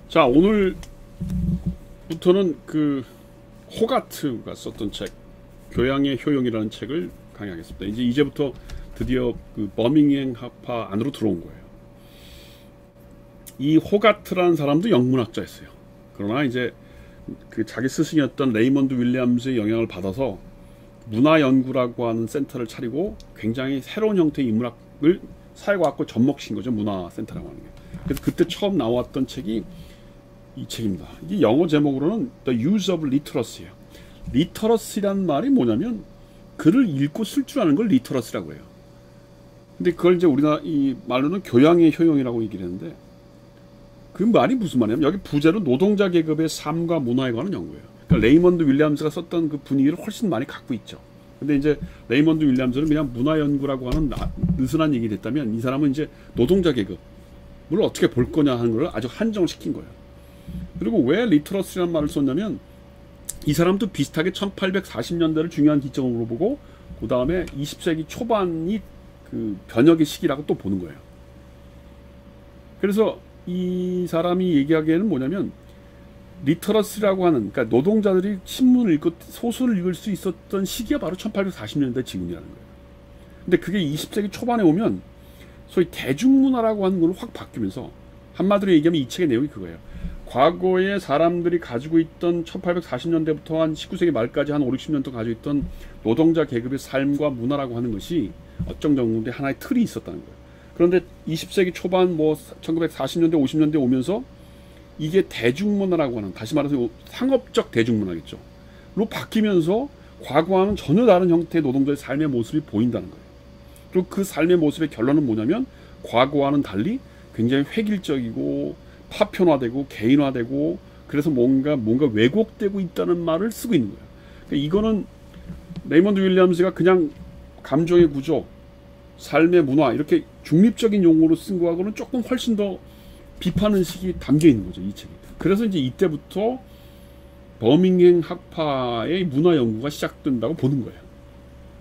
자, 오늘부터는 그 호가트가 썼던 책 교양의 효용이라는 책을 강의하겠습니다. 이제부터 드디어 그 버밍엄 학파 안으로 들어온 거예요. 이 호가트라는 사람도 영문학자였어요. 그러나 이제 그 자기 스승이었던 레이먼드 윌리엄스의 영향을 받아서 문화연구라고 하는 센터를 차리고 굉장히 새로운 형태의 인문학을 사회과학과 접목시킨 거죠. 문화센터라고 하는 게. 그래서 그때 처음 나왔던 책이 이 책입니다. 이게 영어 제목으로는 The Use of Literacy예요. 리터러시란 말이 뭐냐면 글을 읽고 쓸 줄 아는 걸 리터러시라고 해요. 근데 그걸 이제 우리나라 이 말로는 교양의 효용이라고 얘기를 했는데, 그 말이 무슨 말이냐면 여기 부제로 노동자 계급의 삶과 문화에 관한 연구예요. 그러니까 레이먼드 윌리엄스가 썼던 그 분위기를 훨씬 많이 갖고 있죠. 근데 이제 레이먼드 윌리엄스는 그냥 문화 연구라고 하는 느슨한 얘기를 했다면, 이 사람은 이제 노동자 계급을 어떻게 볼 거냐 하는 걸 아주 한정시킨 거예요. 그리고 왜 리터러시라는 말을 썼냐면, 이 사람도 비슷하게 1840년대를 중요한 기점으로 보고 그 다음에 20세기 초반이 그 변혁의 시기라고 또 보는 거예요. 그래서 이 사람이 얘기하기에는 뭐냐면, 리터러시라고 하는, 그러니까 노동자들이 신문을 읽고 소설을 읽을 수 있었던 시기가 바로 1840년대 지금이라는 거예요. 근데 그게 20세기 초반에 오면 소위 대중문화라고 하는 걸로 확 바뀌면서, 한마디로 얘기하면 이 책의 내용이 그거예요. 과거에 사람들이 가지고 있던 1840년대부터 한 19세기 말까지 한 5, 60년 동안 가지고 있던 노동자 계급의 삶과 문화라고 하는 것이 어떤 정도의 하나의 틀이 있었다는 거예요. 그런데 20세기 초반 뭐 1940년대, 50년대 오면서 이게 대중문화라고 하는, 다시 말해서 상업적 대중문화겠죠. 로 바뀌면서 과거와는 전혀 다른 형태의 노동자의 삶의 모습이 보인다는 거예요. 그리고 그 삶의 모습의 결론은 뭐냐면, 과거와는 달리 굉장히 획일적이고 파편화되고 개인화되고, 그래서 뭔가 왜곡되고 있다는 말을 쓰고 있는 거예요. 그러니까 이거는 레이먼드 윌리엄스가 그냥 감정의 구조, 삶의 문화 이렇게 중립적인 용어로 쓴 거하고는 조금 훨씬 더 비판의식이 담겨 있는 거죠, 이 책이. 그래서 이제 이때부터 버밍엄 학파의 문화 연구가 시작된다고 보는 거예요.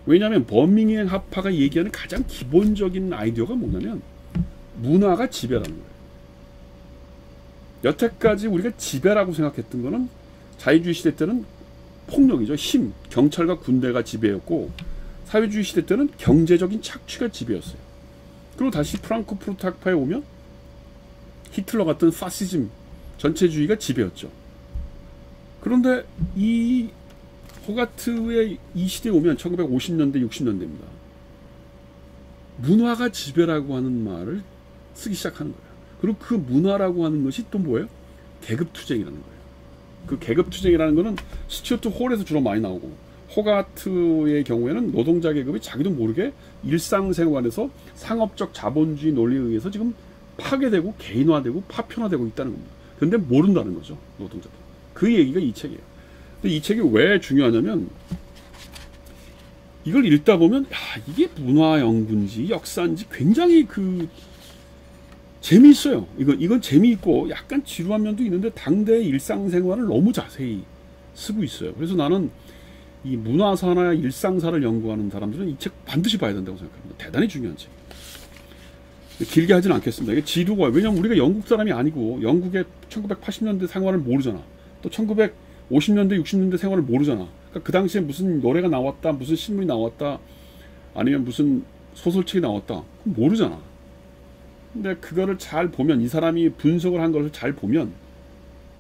왜냐하면 버밍엄 학파가 얘기하는 가장 기본적인 아이디어가 뭐냐면 문화가 지배라는 거예요. 여태까지 우리가 지배라고 생각했던 거는 자유주의 시대 때는 폭력이죠. 힘, 경찰과 군대가 지배였고, 사회주의 시대 때는 경제적인 착취가 지배였어요. 그리고 다시 프랑크푸르트 학파에 오면 히틀러 같은 파시즘, 전체주의가 지배였죠. 그런데 이 호가트의 이 시대에 오면 1950년대, 60년대입니다. 문화가 지배라고 하는 말을 쓰기 시작하는 거예요. 그리고 그 문화라고 하는 것이 또 뭐예요? 계급투쟁이라는 거예요. 그 계급투쟁이라는 거는 스튜어트 홀에서 주로 많이 나오고, 호가트의 경우에는 노동자 계급이 자기도 모르게 일상생활에서 상업적 자본주의 논리에 의해서 지금 파괴되고 개인화되고 파편화되고 있다는 겁니다. 그런데 모른다는 거죠, 노동자들. 그 얘기가 이 책이에요. 근데 이 책이 왜 중요하냐면, 이걸 읽다 보면 이게 문화 연구인지 역사인지 굉장히 재미있어요. 이건 재미있고 약간 지루한 면도 있는데 당대의 일상생활을 너무 자세히 쓰고 있어요. 그래서 나는 이 문화사나 일상사를 연구하는 사람들은 이 책 반드시 봐야 된다고 생각합니다. 대단히 중요한 책. 길게 하진 않겠습니다. 이게 지루가, 왜냐면 우리가 영국 사람이 아니고 영국의 1980년대 생활을 모르잖아. 또 1950년대, 60년대 생활을 모르잖아. 그러니까 그 당시에 무슨 노래가 나왔다, 무슨 신문이 나왔다, 아니면 무슨 소설책이 나왔다, 모르잖아. 근데 그거를 잘 보면, 이 사람이 분석을 한 것을 잘 보면,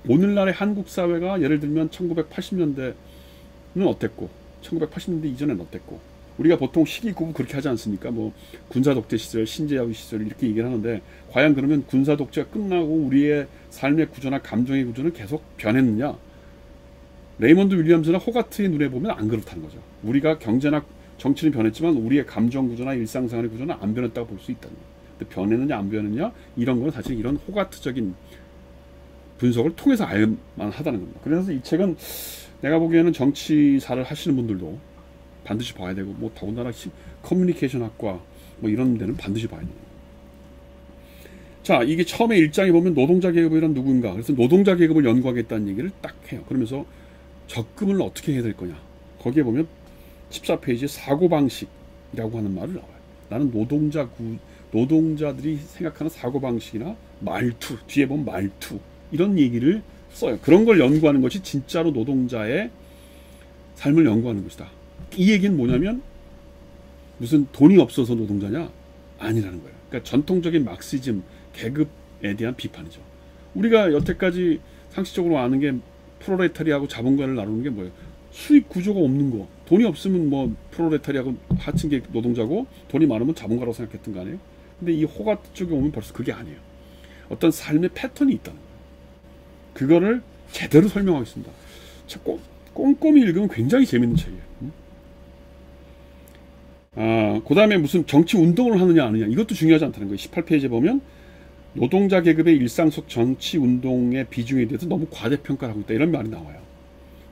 오늘날의 한국 사회가 예를 들면 1980년대는 어땠고 1980년대 이전엔 어땠고, 우리가 보통 시기구분 그렇게 하지 않습니까? 뭐 군사독재 시절, 신제야후 시절 이렇게 얘기를 하는데, 과연 그러면 군사독재가 끝나고 우리의 삶의 구조나 감정의 구조는 계속 변했느냐? 레이먼드 윌리엄스나 호가트의 눈에 보면 안 그렇다는 거죠. 우리가 경제나 정치는 변했지만 우리의 감정 구조나 일상생활의 구조는 안 변했다고 볼 수 있다는 거예요. 근데 변했느냐 안 변했느냐, 이런 건 사실 이런 호가트적인 분석을 통해서 알만 하다는 겁니다. 그래서 이 책은 내가 보기에는 정치사를 하시는 분들도 반드시 봐야 되고, 뭐 더군다나 커뮤니케이션 학과 뭐 이런 데는 반드시 봐야 돼요. 자, 이게 처음에 1장에 보면 노동자 계급이란 누구인가, 그래서 노동자 계급을 연구하겠다는 얘기를 딱 해요. 그러면서 접근을 어떻게 해야 될 거냐, 거기에 보면 14페이지에 사고방식이라고 하는 말을 나와요. 나는 노동자들이 생각하는 사고방식이나 말투, 뒤에 보면 말투, 이런 얘기를 써요. 그런 걸 연구하는 것이 진짜로 노동자의 삶을 연구하는 것이다. 이 얘기는 뭐냐면 무슨 돈이 없어서 노동자냐? 아니라는 거예요. 그러니까 전통적인 막시즘, 계급에 대한 비판이죠. 우리가 여태까지 상식적으로 아는 게 프롤레타리아하고 자본가를 나누는 게 뭐예요? 수익 구조가 없는 거. 돈이 없으면 뭐 프롤레타리아하고 하층 계급 노동자고 돈이 많으면 자본가라고 생각했던 거 아니에요? 근데 이 호가트 쪽에 오면 벌써 그게 아니에요. 어떤 삶의 패턴이 있다는 거예요. 그거를 제대로 설명하겠습니다. 꼼꼼히 읽으면 굉장히 재밌는 책이에요. 그 다음에 무슨 정치 운동을 하느냐 안 하느냐 이것도 중요하지 않다는 거예요. 18페이지에 보면 노동자 계급의 일상 속 정치 운동의 비중에 대해서 너무 과대평가를 하고 있다 이런 말이 나와요.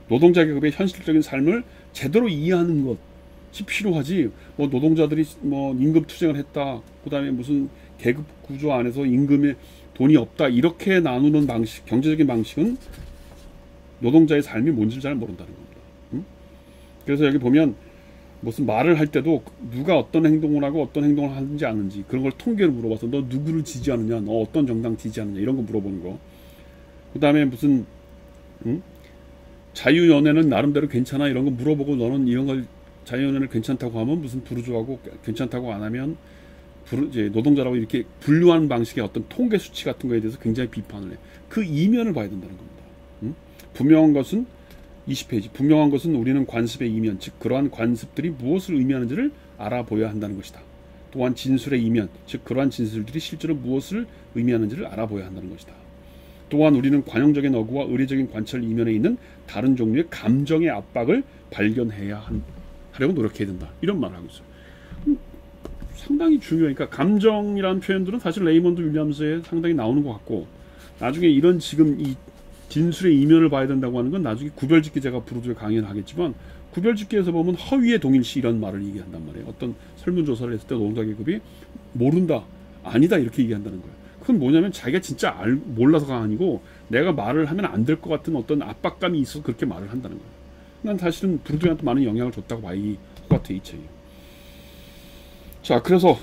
노동자 계급의 현실적인 삶을 제대로 이해하는 것이 필요하지. 뭐 노동자들이 뭐 임금 투쟁을 했다. 그 다음에 무슨 계급 구조 안에서 임금에 돈이 없다 이렇게 나누는 방식, 경제적인 방식은 노동자의 삶이 뭔지를 잘 모른다는 겁니다. 그래서 여기 보면 무슨 말을 할 때도 누가 어떤 행동을 하고 어떤 행동을 하는지 아는지 그런 걸 통계로 물어봐서 너 누구를 지지하느냐, 너 어떤 정당 지지하느냐 이런 거 물어보는 거. 그 다음에 무슨 자유연애는 나름대로 괜찮아 이런 거 물어보고 너는 이런 걸 자유연애를 괜찮다고 하면 무슨 부르주아고 괜찮다고 안 하면 이제 노동자라고 이렇게 분류하는 방식의 어떤 통계 수치 같은 거에 대해서 굉장히 비판을 해. 그 이면을 봐야 된다는 겁니다. 분명한 것은 20페이지. 분명한 것은 우리는 관습의 이면, 즉 그러한 관습들이 무엇을 의미하는지를 알아보아야 한다는 것이다. 또한 진술의 이면, 즉 그러한 진술들이 실제로 무엇을 의미하는지를 알아보아야 한다는 것이다. 또한 우리는 관용적인 어구와 의례적인 관찰 이면에 있는 다른 종류의 감정의 압박을 발견해야 하려고 노력해야 된다. 이런 말을 하고 있어요. 상당히 중요하니까 감정이라는 표현들은 사실 레이먼드 윌리엄스에 상당히 나오는 것 같고 나중에 이런 지금 이 진술의 이면을 봐야 된다고 하는 건 나중에 구별짓기 제가 부르주에 강의를 하겠지만 구별짓기에서 보면 허위의 동일시 이런 말을 얘기한단 말이에요. 어떤 설문조사를 했을 때 노동자 계급이 모른다, 아니다 이렇게 얘기한다는 거예요. 그건 뭐냐면 자기가 진짜 몰라서가 아니고 내가 말을 하면 안 될 것 같은 어떤 압박감이 있어서 그렇게 말을 한다는 거예요. 난 사실은 부르주한테 많은 영향을 줬다고 봐 이 호가트 이 책이. 자, 그래서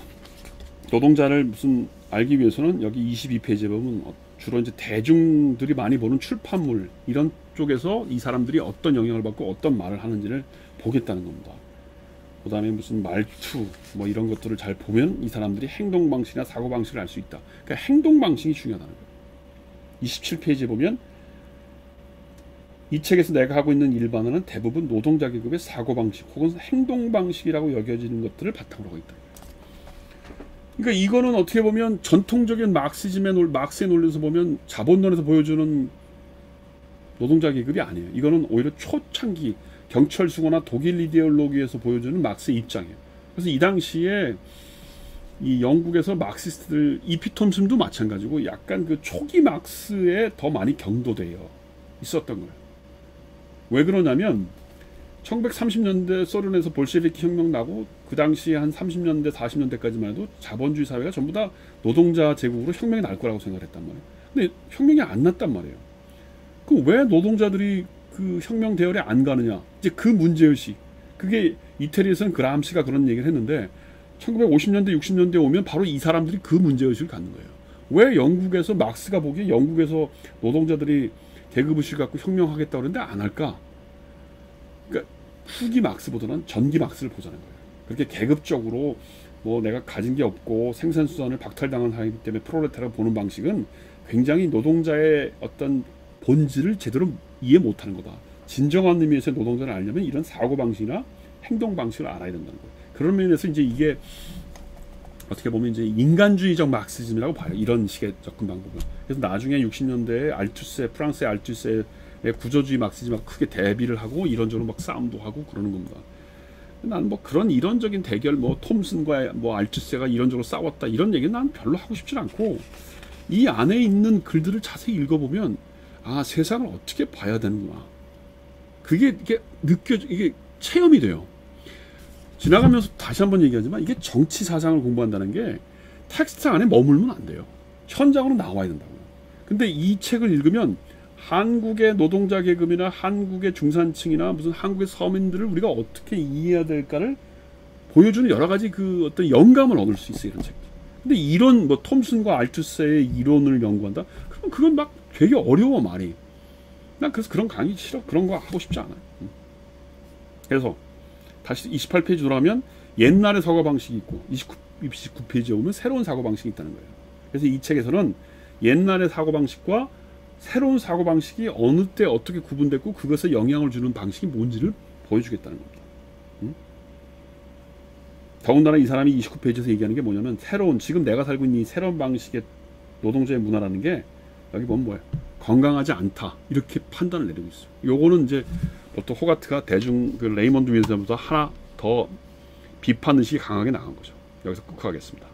노동자를 무슨 알기 위해서는 여기 22페이지에 보면 주로 이제 대중들이 많이 보는 출판물 이런 쪽에서 이 사람들이 어떤 영향을 받고 어떤 말을 하는지를 보겠다는 겁니다. 그 다음에 무슨 말투 뭐 이런 것들을 잘 보면 이 사람들이 행동 방식이나 사고 방식을 알 수 있다. 그러니까 행동 방식이 중요하다는 거예요. 27페이지에 보면 이 책에서 내가 하고 있는 일반화는 대부분 노동자 계급의 사고 방식 혹은 행동 방식이라고 여겨지는 것들을 바탕으로 하고 있다. 그러니까 이거는 어떻게 보면 전통적인 막스의 논리에서 보면 자본론에서 보여주는 노동자 계급이 아니에요. 이거는 오히려 초창기 경철수거나 독일 이데올로기에서 보여주는 막스의 입장이에요. 그래서 이 당시에 이 영국에서 막시스트들 이피 톰슨도 마찬가지고 약간 그 초기 막스에 더 많이 경도되어 있었던 거예요. 왜 그러냐면 1930년대 소련에서 볼셰비키 혁명 나고 그 당시에 한 30년대 40년대까지만 해도 자본주의 사회가 전부 다 노동자 제국으로 혁명이 날 거라고 생각을 했단 말이에요. 근데 혁명이 안 났단 말이에요. 그럼 왜 노동자들이 그 혁명 대열에 안 가느냐? 이제 그 문제의식. 그게 이태리에서는 그람시가 그런 얘기를 했는데 1950년대 60년대에 오면 바로 이 사람들이 그 문제의식을 갖는 거예요. 왜 영국에서 막스가 보기에 영국에서 노동자들이 계급의식을 갖고 혁명하겠다고 그러는데 안 할까? 그러니까 후기 막스보다는 전기 막스를 보자는 거예요. 그렇게 계급적으로 뭐 내가 가진 게 없고 생산수단을 박탈당한 사람이기 때문에 프롤레타리아를 보는 방식은 굉장히 노동자의 어떤 본질을 제대로 이해 못하는 거다. 진정한 의미에서 노동자를 알려면 이런 사고방식이나 행동방식을 알아야 된다는 거예요. 그런 면에서 이제 이게 어떻게 보면 이제 인간주의적 막시즘이라고 봐요. 이런 식의 접근 방법은. 그래서 나중에 60년대에 알투세, 프랑스의 알투세의 구조주의 막시즘하고 크게 대비를 하고 이런저런 막 싸움도 하고 그러는 겁니다. 난 뭐 그런 이론적인 대결, 뭐 톰슨과 뭐 알투세가 이런저런 싸웠다 이런 얘기는 난 별로 하고 싶지 않고 이 안에 있는 글들을 자세히 읽어보면 아 세상을 어떻게 봐야 되는구나. 그게 이게 이게 체험이 돼요. 지나가면서 다시 한번 얘기하지만 이게 정치 사상을 공부한다는 게 텍스트 안에 머물면 안 돼요. 현장으로 나와야 된다고요. 근데 이 책을 읽으면 한국의 노동자 계급이나 한국의 중산층이나 무슨 한국의 서민들을 우리가 어떻게 이해해야 될까를 보여주는 여러 가지 그 어떤 영감을 얻을 수 있어요. 이런 책. 근데 이런 뭐 톰슨과 알투세의 이론을 연구한다? 그럼 그건 막 되게 어려워 말이. 난 그래서 그런 강의 싫어. 그런 거 하고 싶지 않아요. 그래서 다시 28페이지 돌아가면 옛날의 사고방식이 있고 29페이지에 오면 새로운 사고방식이 있다는 거예요. 그래서 이 책에서는 옛날의 사고방식과 새로운 사고방식이 어느 때 어떻게 구분됐고 그것에 영향을 주는 방식이 뭔지를 보여주겠다는 겁니다. 더군다나 이 사람이 29페이지에서 얘기하는 게 뭐냐면 새로운, 지금 내가 살고 있는 이 새로운 방식의 노동자의 문화라는 게 여기 보면 뭐예요? 건강하지 않다, 이렇게 판단을 내리고 있어요. 요거는 이제 보통 호가트가 대중 그 레이먼드 윌슨보다 하나 더 비판 의식이 강하게 나간 거죠. 여기서 꼭 하겠습니다.